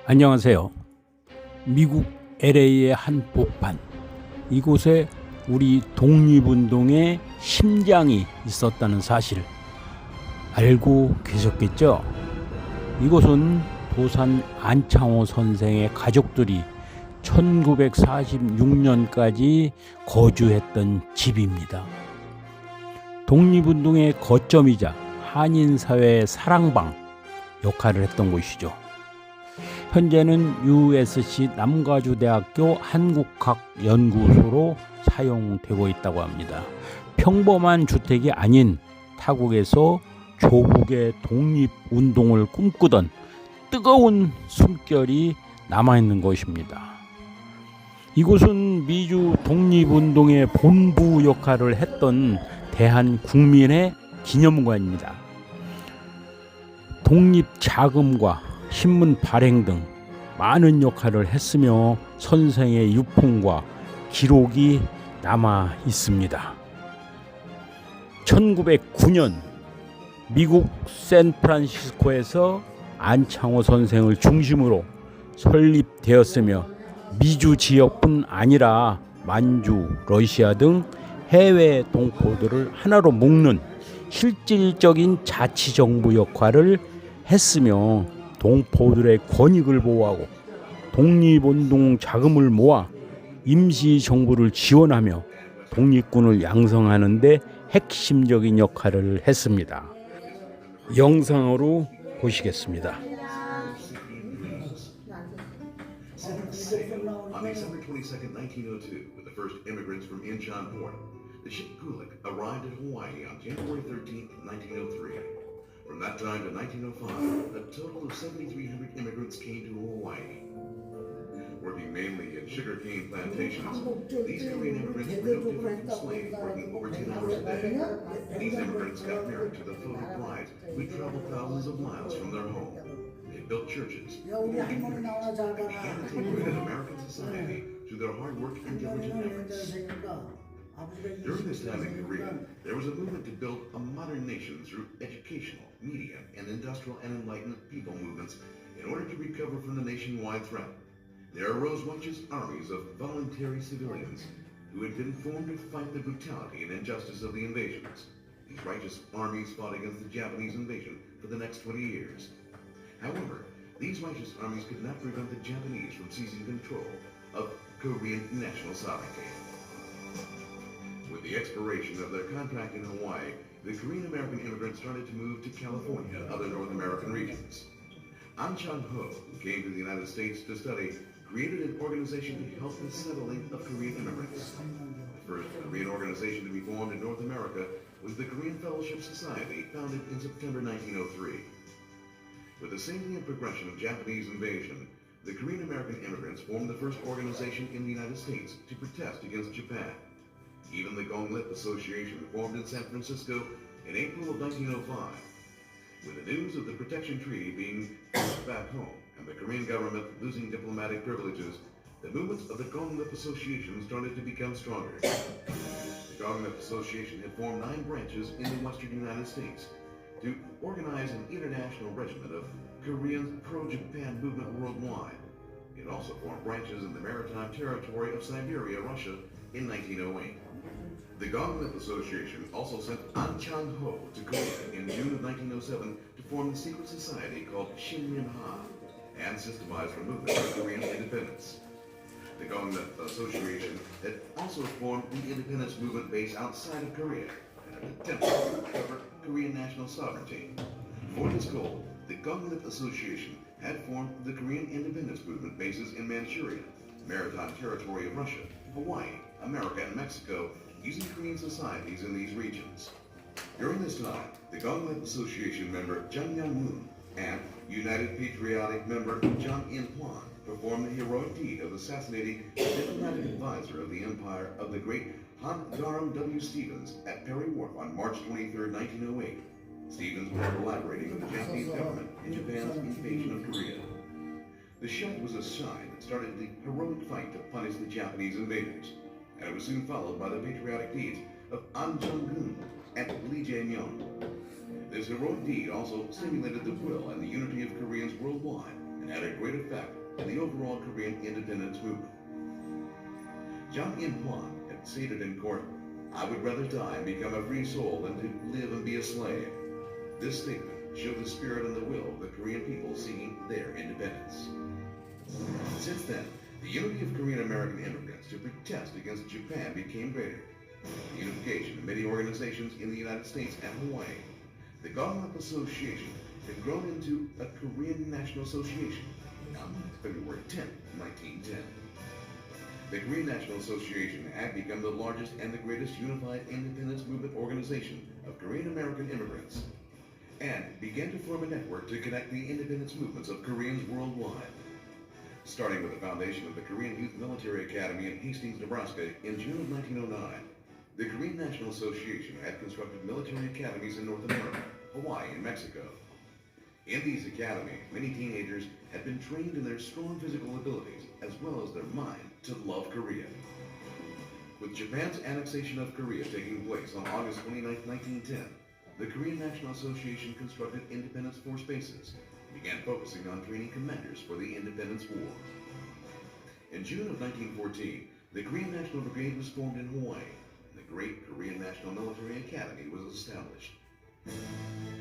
안녕하세요. 미국 LA의 한 복판, 이곳에 우리 독립운동의 심장이 있었다는 사실 알고 계셨겠죠? 이곳은 도산 안창호 선생의 가족들이 1946년까지 거주했던 집입니다. 독립운동의 거점이자 한인사회의 사랑방 역할을 했던 곳이죠. 현재는 USC 남가주대학교 한국학연구소로 사용되고 있다고 합니다. 평범한 주택이 아닌 타국에서 조국의 독립운동을 꿈꾸던 뜨거운 숨결이 남아있는 것입니다. 이곳은 미주 독립운동의 본부 역할을 했던 대한국민의 기념관입니다. 독립자금과 신문 발행 등 많은 역할을 했으며 선생의 유품과 기록이 남아 있습니다. 1909년 미국 샌프란시스코에서 안창호 선생을 중심으로 설립되었으며 미주 지역뿐 아니라 만주, 러시아 등 해외 동포들을 하나로 묶는 실질적인 자치정부 역할을 했으며 동포들의 권익을 보호하고 독립운동 자금을 모아 임시정부를 지원하며 독립군을 양성하는 데 핵심적인 역할을 했습니다. 영상으로 보시겠습니다. On December 22nd, 1902, with the first immigrants from Incheon port, the ship Gulick arrived at Hawaii on January 13th, 1903. From that time to 1905, a total of 7,300 immigrants came to Hawaii. Working mainly in sugarcane plantations, these Korean immigrants were no different from slaves working over 10 hours a day. These immigrants got married to the devoted brides who traveled thousands of miles from their home. They built churches, formed communities, and began to take root in American society through their hard work and diligent efforts. During this time in Korea, there was a movement to build a modern nation through educational, media, and industrial and enlightenment people movements in order to recover from the nationwide threat. There arose righteous armies of voluntary civilians who had been formed to fight the brutality and injustice of the invasions. These righteous armies fought against the Japanese invasion for the next 20 years. However, these righteous armies could not prevent the Japanese from seizing control of Korean national sovereignty. With the expiration of their contract in Hawaii, the Korean American immigrants started to move to California and other North American regions. An Chang-ho, who came to the United States to study, created an organization to help the settling of Korean immigrants. The first Korean organization to be formed in North America was the Korean Fellowship Society, founded in September 1903. With the safety and progression of Japanese invasion, the Korean American immigrants formed the first organization in the United States to protest against Japan. Even the Gonglit Association formed in San Francisco in April of 1905. With the news of the Protection Treaty being pushed back home and the Korean government losing diplomatic privileges, the movements of the Gonglit Association started to become stronger. The Gonglit Association had formed 9 branches in the western United States to organize an international regiment of Korean pro-Japan movement worldwide. It also formed branches in the maritime territory of Siberia, Russia, in 1908. The Gonglit Association also sent An Chang-ho to Korea in June of 1907 to form the secret society called Shinrin-ha and systemize the movement of Korean independence. The Gonglit Association had also formed the independence movement base outside of Korea in an attempt to recover Korean national sovereignty. For this goal, the Gonglit Association had formed the Korean independence movement bases in Manchuria, maritime territory of Russia, Hawaii, America, and Mexico, using Korean societies in these regions. During this time, the Gonglit Association member Jung Young-moon and United Patriotic member Jung In-hwan performed the heroic deed of assassinating the diplomatic advisor of the Empire of the great Han Garam W. Stevens at Perry Wharf on March 23, 1908. Stevens was collaborating with the Japanese government in Japan's invasion of Korea. The shot was a sign that started the heroic fight to punish the Japanese invaders, and it was soon followed by the patriotic deeds of An Jung-gun and Lee Jae-myung. This heroic deed also stimulated the will and the unity of Koreans worldwide and had a great effect in the overall Korean independence movement. Jang In-hwan had stated in court, "I would rather die and become a free soul than to live and be a slave." This statement showed the spirit and the will of the Korean people seeking their independence. Since then, the unity of Korean American immigrants to protest against Japan became greater. The unification of many organizations in the United States and Hawaii, the Gonlap Association had grown into a Korean National Association on February 10, 1910. The Korean National Association had become the largest and the greatest unified independence movement organization of Korean American immigrants, and began to form a network to connect the independence movements of Koreans worldwide. Starting with the foundation of the Korean Youth Military Academy in Hastings, Nebraska in June of 1909, the Korean National Association had constructed military academies in North America, Hawaii, and Mexico. In these academies, many teenagers had been trained in their strong physical abilities as well as their mind to love Korea. With Japan's annexation of Korea taking place on August 29, 1910, the Korean National Association constructed Independence Force bases and began focusing on training commanders for the Independence War. In June of 1914, the Korean National Brigade was formed in Hawaii, and the Great Korean National Military Academy was established.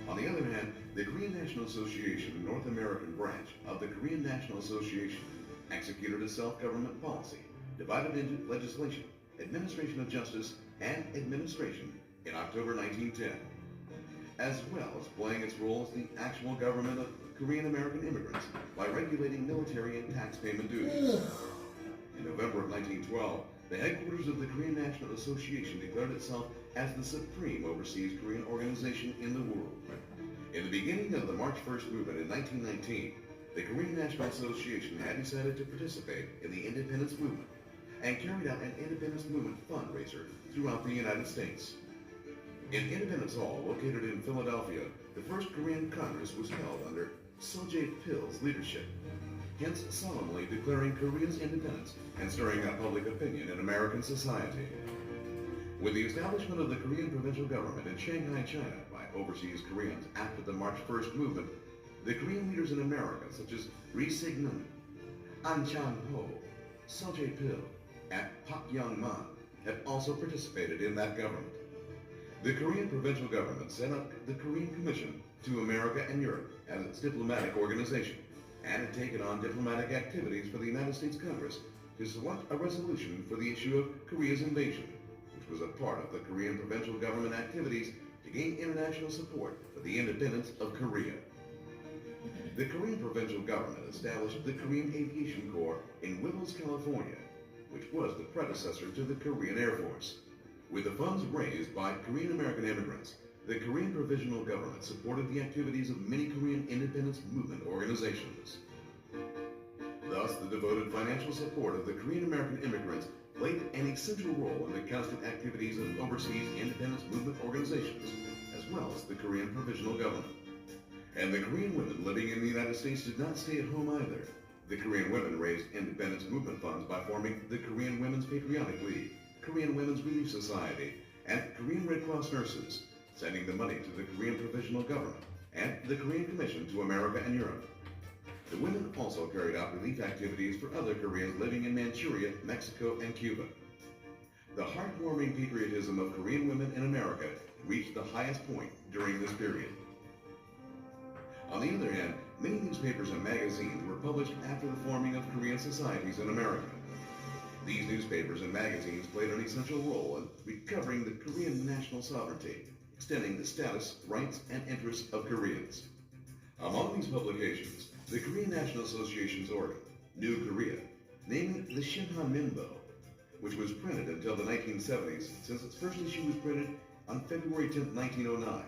On the other hand, the Korean National Association North American branch of the Korean National Association executed a self-government policy divided into legislation, administration of justice, and administration in October 1910, as well as playing its role as the actual government of Korean American immigrants by regulating military and tax payment duties. In November of 1912, the headquarters of the Korean National Association declared itself as the supreme overseas Korean organization in the world. In the beginning of the March 1st movement in 1919, the Korean National Association had decided to participate in the independence movement and carried out an independence movement fundraiser throughout the United States. In Independence Hall, located in Philadelphia, the first Korean Congress was held under Seo Pil's leadership, hence solemnly declaring Korea's independence and stirring up public opinion in American society. With the establishment of the Korean provincial government in Shanghai, China by overseas Koreans after the March 1st movement, the Korean leaders in America such as Ri Sig-nun, An Chang-ho, Seo Pil, and Pak Young-man had also participated in that government. The Korean provincial government set up the Korean Commission to America and Europe as its diplomatic organization, and had taken on diplomatic activities for the United States Congress to select a resolution for the issue of Korea's invasion, which was a part of the Korean provincial government activities to gain international support for the independence of Korea. The Korean provincial government established the Korean Aviation Corps in Willows, California, which was the predecessor to the Korean Air Force. With the funds raised by Korean American immigrants, the Korean provisional government supported the activities of many Korean independence movement organizations. Thus, the devoted financial support of the Korean American immigrants played an essential role in the constant activities of overseas independence movement organizations, as well as the Korean provisional government. And the Korean women living in the United States did not stay at home either. The Korean women raised independence movement funds by forming the Korean Women's Patriotic League, Korean Women's Relief Society, and Korean Red Cross nurses, sending the money to the Korean provisional government and the Korean Commission to America and Europe. The women also carried out relief activities for other Koreans living in Manchuria, Mexico, and Cuba. The heartwarming patriotism of Korean women in America reached the highest point during this period. On the other hand, many newspapers and magazines were published after the forming of Korean societies in America. These newspapers and magazines played an essential role in recovering the Korean national sovereignty, extending the status, rights, and interests of Koreans. Among these publications, the Korean National Association's organ, New Korea, named the Shinhan Minbo, which was printed until the 1970s, since its first issue was printed on February 10, 1909.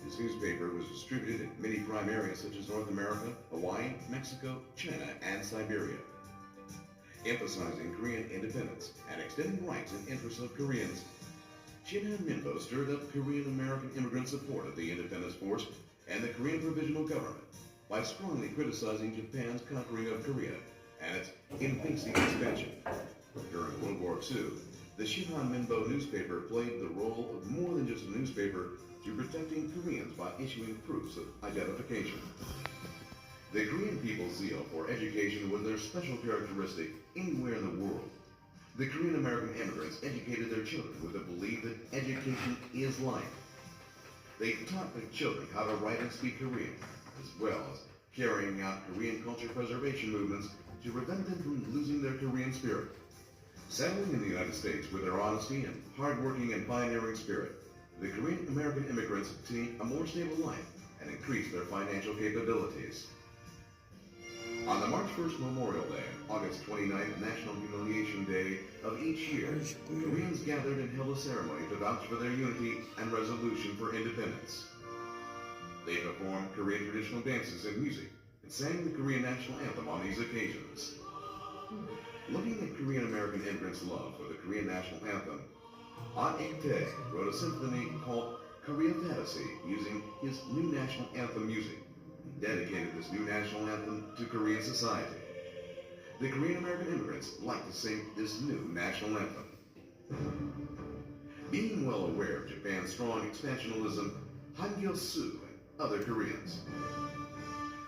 This newspaper was distributed in many prime areas such as North America, Hawaii, Mexico, China, and Siberia. Emphasizing Korean independence and extending rights and interests of Koreans, Shinhan Minbo stirred up Korean American immigrant support of the Independence Force and the Korean Provisional Government by strongly criticizing Japan's conquering of Korea and its invasive expansion. During World War II, the Shinhan Minbo newspaper played the role of more than just a newspaper to protecting Koreans by issuing proofs of identification. The Korean people's zeal for education was their special characteristic anywhere in the world. The Korean American immigrants educated their children with the belief that education is life. They taught their children how to write and speak Korean, as well as carrying out Korean culture preservation movements to prevent them from losing their Korean spirit. Settling in the United States with their honesty and hardworking and pioneering spirit, the Korean American immigrants obtained a more stable life and increased their financial capabilities. On the March 1st Memorial Day, August 29th National Humiliation Day of each year, Koreans gathered and held a ceremony to vouch for their unity and resolution for independence. They performed Korean traditional dances and music and sang the Korean national anthem on these occasions. Looking at Korean American immigrants' love for the Korean national anthem, An Ik-tae wrote a symphony called Korea Fantasy using his new national anthem music. Dedicated this new national anthem to Korean society. The Korean American immigrants like to sing this new national anthem. Being well aware of Japan's strong expansionism, Han Gil-soo and other Koreans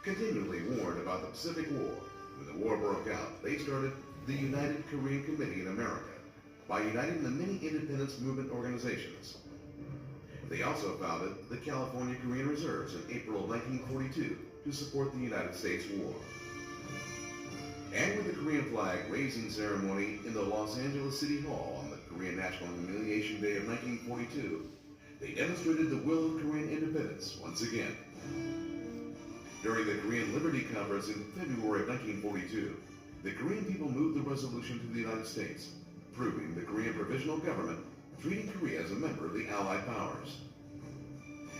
continually warned about the Pacific War. When the war broke out, they started the United Korean Committee in America by uniting the many independence movement organizations. They also founded the California Korean Reserves in April of 1942 to support the United States war. And with the Korean flag raising ceremony in the Los Angeles City Hall on the Korean National Humiliation Day of 1942, they demonstrated the will of Korean independence once again. During the Korean Liberty Conference in February of 1942, the Korean people moved the resolution to the United States, approving the Korean Provisional Government treating Korea as a member of the Allied powers.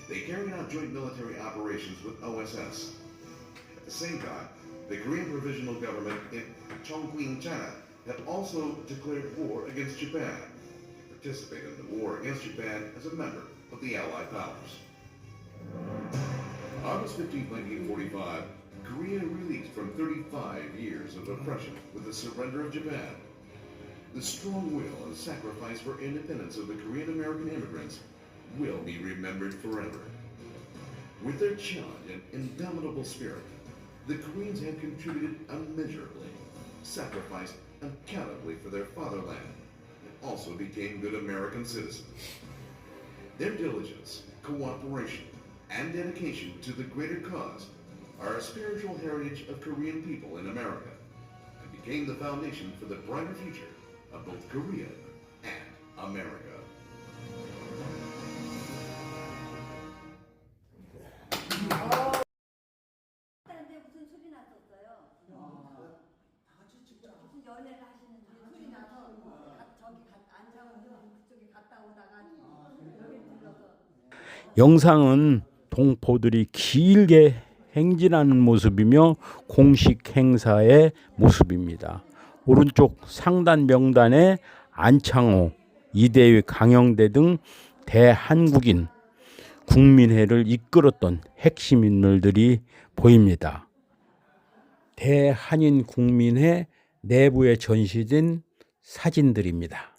They carried out joint military operations with OSS. At the same time, the Korean Provisional Government in Chongqing, China, had also declared war against Japan and participated in the war against Japan as a member of the Allied powers. August 15, 1945, Korea released from 35 years of oppression with the surrender of Japan. The strong will and sacrifice for independence of the Korean American immigrants will be remembered forever. With their challenge and indomitable spirit, the Koreans have contributed immeasurably, sacrificed uncountably for their fatherland, and also became good American citizens. Their diligence, cooperation, and dedication to the greater cause are a spiritual heritage of Korean people in America, and became the foundation for the brighter future of both Korea and America. 근데 무슨 소리 났었어요? 무슨 연애를 하시는지 소리 나서 안창호는 그쪽에 갔다 오다가 여기 들러서 영상은 동포들이 길게 행진하는 모습이며 공식 행사의 모습입니다. 오른쪽 상단 명단에 안창호, 이대휘, 강영대 등 대한국인 국민회를 이끌었던 핵심 인물들이 보입니다. 대한인 국민회 내부에 전시된 사진들입니다.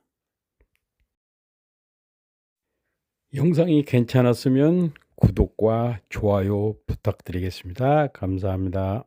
영상이 괜찮았으면 구독과 좋아요 부탁드리겠습니다. 감사합니다.